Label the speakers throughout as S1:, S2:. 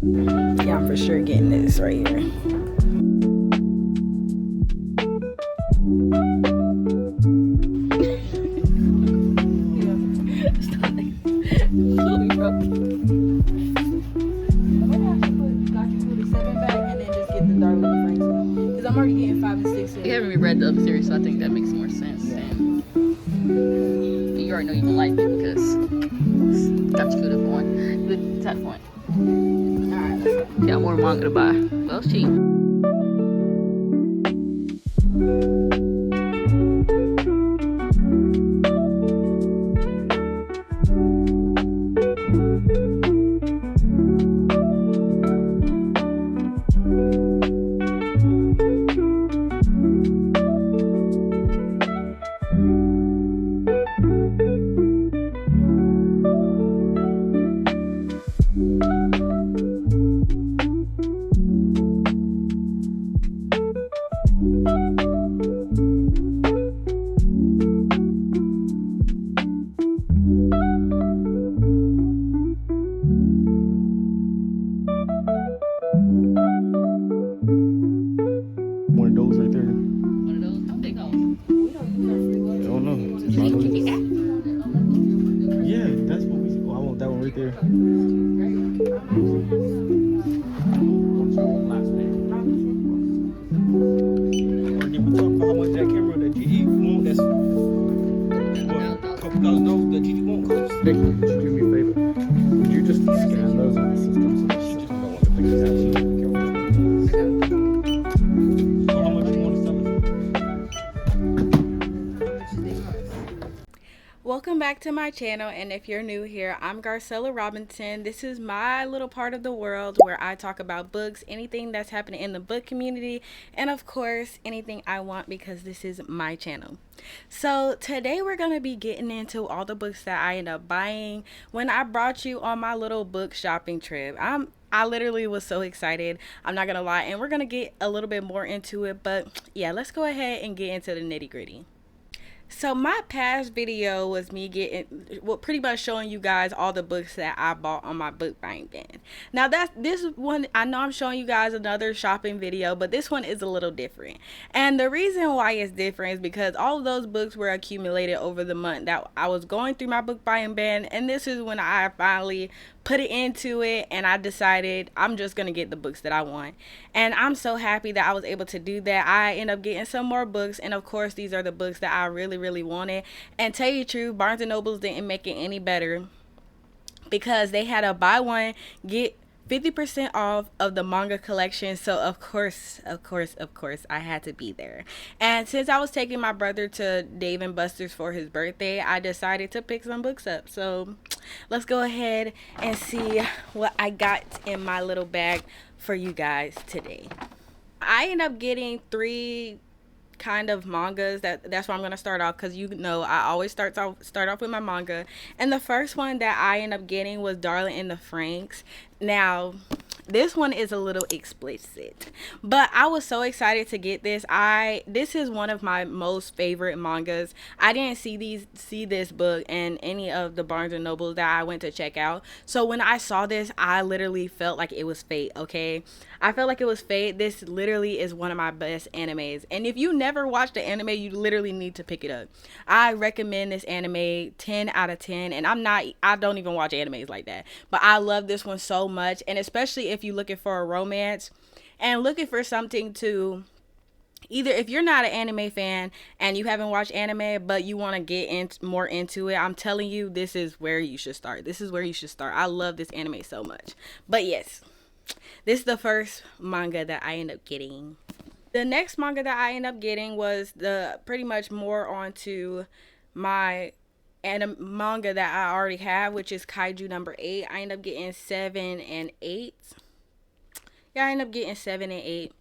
S1: Yeah, I'm for sure getting this right here. I'm already getting 5 and 6.
S2: You haven't read the other series, so I think that makes more sense. And you already know you don't like it because got you good at one. Good touch point. Alright, let's go. Got more manga to buy. Well, it's cheap.
S1: Welcome back to my channel, and if you're new here, I'm Garcella Robinson. This is my little part of the world where I talk about books, anything that's happening in the book community, and of course anything I want, because this is my channel. So today we're going to be getting into all the books that I end up buying when I brought you on my little book shopping trip. I literally was so excited, I'm not gonna lie, and we're gonna get a little bit more into it, but yeah, let's go ahead and get into the nitty-gritty. So my past video was me pretty much showing you guys all the books that I bought on my book buying bin. Now this one, I know I'm showing you guys another shopping video, but this one is a little different. And the reason why it's different is because all of those books were accumulated over the month that I was going through my book buying bin, and this is when I finally put it into it, and I decided I'm just gonna get the books that I want. And I'm so happy that I was able to do that. I end up getting some more books, and of course these are the books that I really wanted. And tell you the truth, Barnes and Nobles didn't make it any better, because they had a buy one get 50% off of the manga collection. So of course I had to be there. And since I was taking my brother to Dave and Buster's for his birthday, I decided to pick some books up. So let's go ahead and see what I got in my little bag for you guys today. I end up getting 3 kind of mangas. That's where I'm gonna start off, because you know I always start off with my manga. And the first one that I end up getting was Darling in the Franxx. Now this one is a little explicit, but I was so excited to get this. This is one of my most favorite mangas. I didn't see this book in any of the Barnes and Nobles that I went to check out. So when I saw this, I literally felt like it was fate, okay? I felt like it was fate. This literally is one of my best animes. And if you never watched the anime, you literally need to pick it up. I recommend this anime 10 out of 10. And I don't even watch animes like that, but I love this one so much. And especially if you're looking for a romance and looking for something to, either if you're not an anime fan and you haven't watched anime but you want to get more into it, I'm telling you, this is where you should start. I love this anime so much. But yes, this is the first manga that I end up getting. The next manga that I end up getting was the pretty much more onto my manga that I already have, which is Kaiju number 8. I end up getting 7 and 8. Yeah, I end up getting 7 and 8.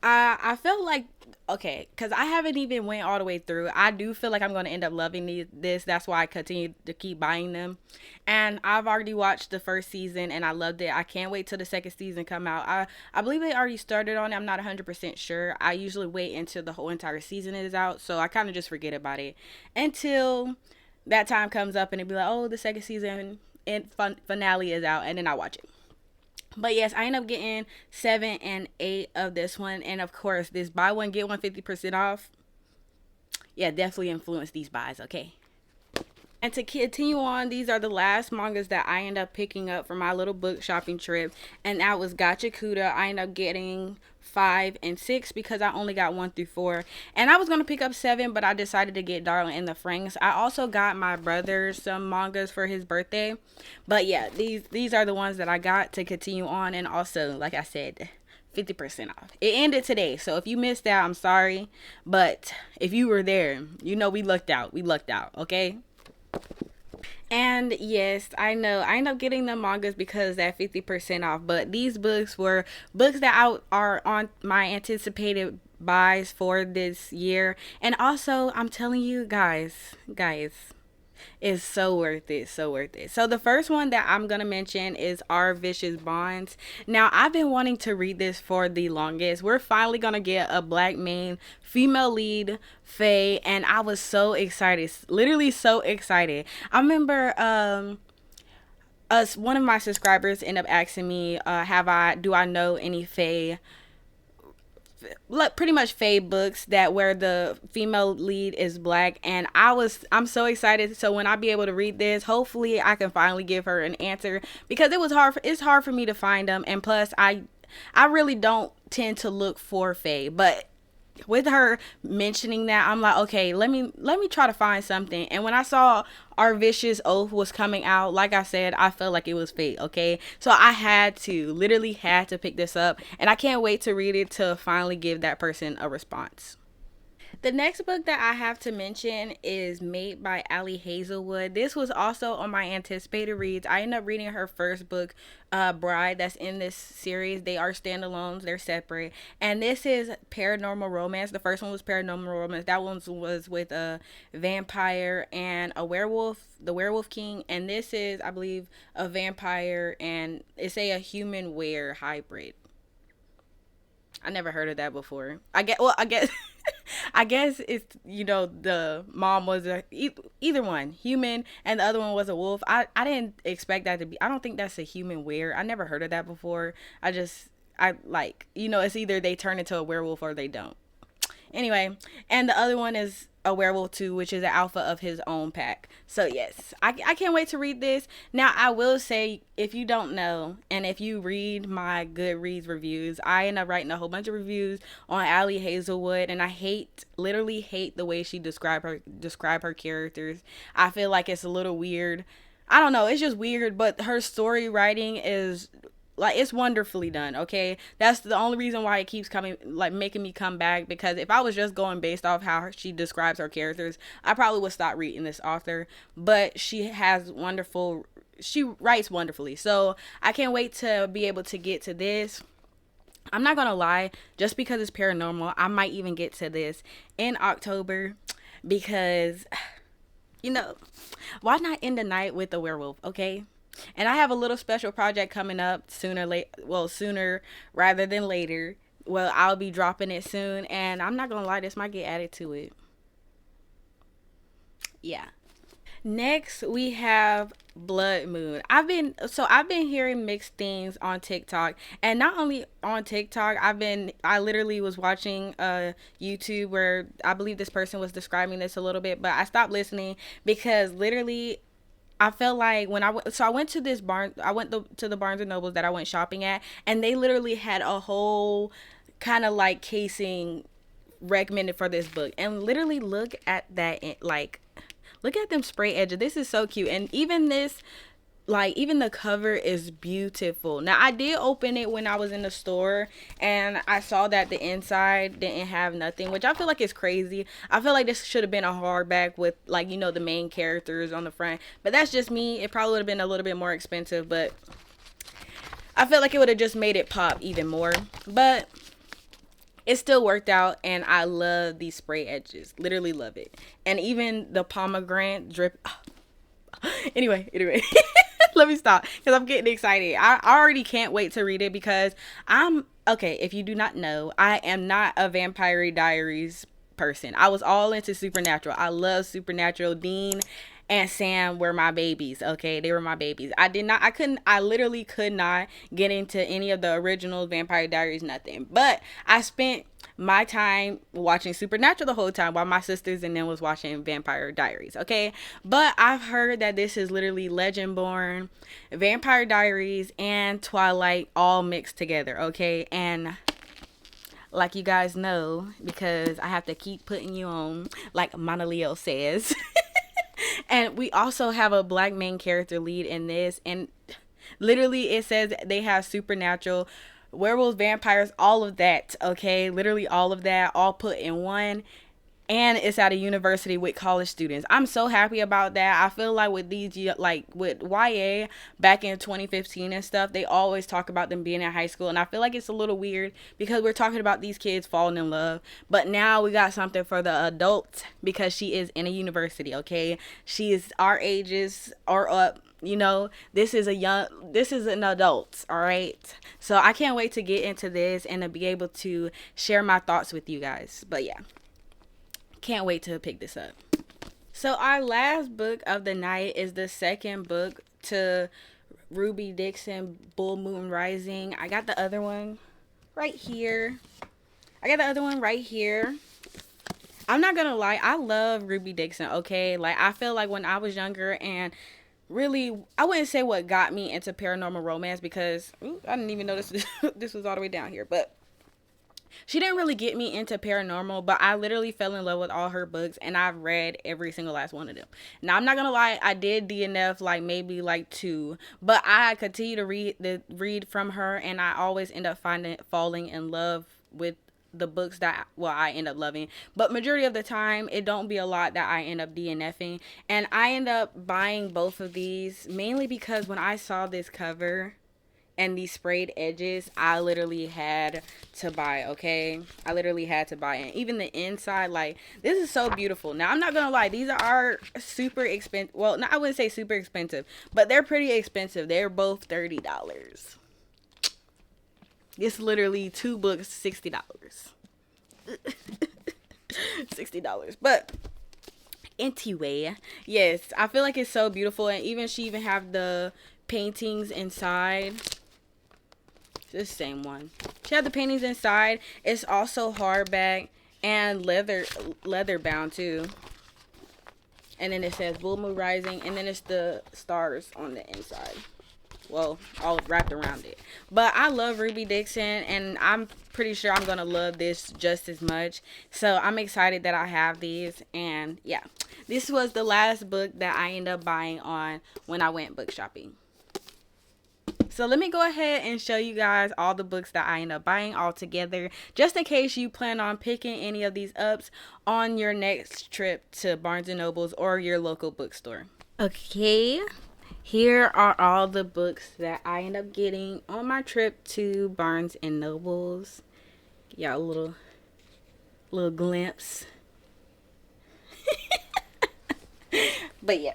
S1: I felt like, okay, because I haven't even went all the way through. I do feel like I'm going to end up loving this. That's why I continue to keep buying them. And I've already watched the first season and I loved it. I can't wait till the second season come out. I believe they already started on it. I'm not 100% sure. I usually wait until the whole entire season is out, so I kind of just forget about it until that time comes up and it'd be like, oh, the second season and finale is out, and then I watch it. But yes, I ended up getting 7 and 8 of this one. And of course, this buy one, get one 50% off. Yeah, definitely influenced these buys, okay? And to continue on, these are the last mangas that I end up picking up for my little book shopping trip. And that was Gacha Kuda. I ended up getting 5 and 6 because I only got 1 through 4. And I was going to pick up 7, but I decided to get Darling in the Franxx. I also got my brother some mangas for his birthday. But yeah, these are the ones that I got to continue on. And also, like I said, 50% off. It ended today, so if you missed that, I'm sorry. But if you were there, you know we lucked out. We lucked out, okay? And yes, I know I end up getting the mangas because that 50% off. But these books were books that are on my anticipated buys for this year. And also, I'm telling you guys, it's so worth it, so worth it. So the first one that I'm gonna mention is Our Vicious Bonds. Now I've been wanting to read this for the longest. We're finally gonna get a black main female lead, Faye, and I was so excited, literally so excited. I remember us one of my subscribers ended up asking me, do I know any Faye, like pretty much Faye books that where the female lead is black. And I'm so excited. So when I be able to read this, hopefully I can finally give her an answer, because it's hard for me to find them. And plus I really don't tend to look for Faye, but with her mentioning that, I'm like, okay, let me try to find something. And when I saw Our Vicious Oath was coming out, like I said, I felt like it was fate, okay? So I literally had to pick this up, and I can't wait to read it to finally give that person a response. The next book that I have to mention is Made by Ali Hazelwood. This was also on my anticipated reads. I ended up reading her first book, Bride, that's in this series. They are standalones, they're separate. And this is paranormal romance. The first one was paranormal romance. That one was with a vampire and a werewolf, the Werewolf King. And this is, I believe, a vampire and it's a human were hybrid. I never heard of that before. I guess I guess it's, the mom was either one human and the other one was a wolf. I didn't expect that to be. I don't think that's a human were. I never heard of that before. I like, it's either they turn into a werewolf or they don't. Anyway, and the other one is a werewolf too, which is an alpha of his own pack. So yes, I can't wait to read this. Now I will say, if you don't know, and if you read my Goodreads reviews, I end up writing a whole bunch of reviews on Ali Hazelwood, and I literally hate the way she describe her characters. I feel like it's a little weird. I don't know, it's just weird, but her story writing is like, it's wonderfully done, okay? That's the only reason why it keeps coming, like, making me come back, because if I was just going based off how she describes her characters, I probably would stop reading this author. But she writes wonderfully. So I can't wait to be able to get to this. I'm not gonna lie, just because it's paranormal, I might even get to this in October, because why not end the night with a werewolf, okay? And I have a little special project coming up sooner rather than later. Well, I'll be dropping it soon, and I'm not gonna lie, this might get added to it. Yeah. Next, we have Blood Moon. I've been hearing mixed things on TikTok, and not only on TikTok. I literally was watching YouTube where I believe this person was describing this a little bit, but I stopped listening because literally I felt like when I went to this barn, to the Barnes and Nobles that I went shopping at, and they literally had a whole kind of like casing recommended for this book, and literally look at that, like, look at them spray edges. This is so cute, and even this, like, even the cover is beautiful. Now I did open it when I was in the store, and I saw that the inside didn't have nothing, which I feel like is crazy. I feel like this should have been a hardback with, like, the main characters on the front, but that's just me. It probably would have been a little bit more expensive, but I feel like it would have just made it pop even more. But it still worked out, and I love these spray edges. Literally love it. And even the pomegranate drip. Anyway. Let me stop, because I'm getting excited. I already can't wait to read it, because okay, if you do not know, I am not a Vampire Diaries person. I was all into Supernatural. I love Supernatural. Dean and Sam were my babies. Okay, they were my babies. I literally could not get into any of the original Vampire Diaries, nothing. But I spent my time watching Supernatural the whole time while my sisters and them was watching Vampire Diaries. Okay, but I've heard that this is literally Legendborn, Vampire Diaries, and Twilight all mixed together. Okay, and like you guys know, because I have to keep putting you on, like Mana Leo says. And we also have a black main character lead in this, and literally it says they have supernatural, werewolves, vampires, all of that. Okay, literally all of that, all put in one. And it's at a university with college students. I'm so happy about that. I feel like with these, like with YA back in 2015 and stuff, they always talk about them being in high school. And I feel like it's a little weird because we're talking about these kids falling in love. But now we got something for the adults because she is in a university, okay? She is our ages or up. You know, this is an adult, all right? So I can't wait to get into this and to be able to share my thoughts with you guys. But yeah. Can't wait to pick this up. So our last book of the night is the second book to Ruby Dixon, Bull Moon Rising. I got the other one right here. I'm not gonna lie, I love Ruby Dixon, okay? Like, I feel like when I was younger, and really, I wouldn't say what got me into paranormal romance because I didn't even notice this was all the way down here, but she didn't really get me into paranormal, but I literally fell in love with all her books, and I've read every single last one of them. Now, I'm not gonna lie, I did DNF like maybe like 2, but I continue to read from her, and I always end up falling in love with the books that I end up loving. But majority of the time, it don't be a lot that I end up DNFing, and I end up buying both of these mainly because when I saw this cover and these sprayed edges, I literally had to buy, okay? I literally had to buy. And even the inside, like, this is so beautiful. Now, I'm not gonna lie, these are super expensive. Well, no, I wouldn't say super expensive, but they're pretty expensive. They're both $30. It's literally 2 books, $60. $60. But anyway, yes, I feel like it's so beautiful. And even she even have the paintings inside. The same one. She had the paintings inside. It's also hardback and leather bound too. And then it says Bull Moon Rising, and then it's the stars on the inside. Well, all wrapped around it. But I love Ruby Dixon, and I'm pretty sure I'm gonna love this just as much. So I'm excited that I have these. And yeah, this was the last book that I ended up buying on when I went book shopping. So let me go ahead and show you guys all the books that I end up buying all together, just in case you plan on picking any of these up on your next trip to Barnes & Nobles or your local bookstore. Okay, here are all the books that I end up getting on my trip to Barnes & Nobles. Y'all a little glimpse. But yeah.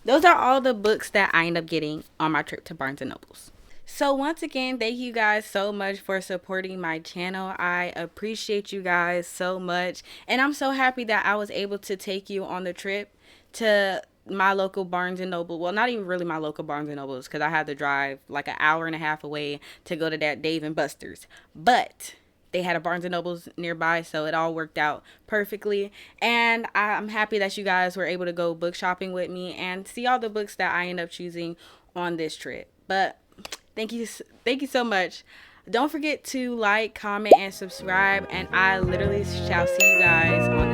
S1: Those are all the books that I end up getting on my trip to Barnes & Nobles. So once again, thank you guys so much for supporting my channel. I appreciate you guys so much. And I'm so happy that I was able to take you on the trip to my local Barnes & Noble. Well, not even really my local Barnes & Nobles because I had to drive like an hour and a half away to go to that Dave & Buster's. But they had a Barnes & Nobles nearby, so it all worked out perfectly. And I'm happy that you guys were able to go book shopping with me and see all the books that I end up choosing on this trip. But thank you so much. Don't forget to like, comment, and subscribe. And I literally shall see you guys on the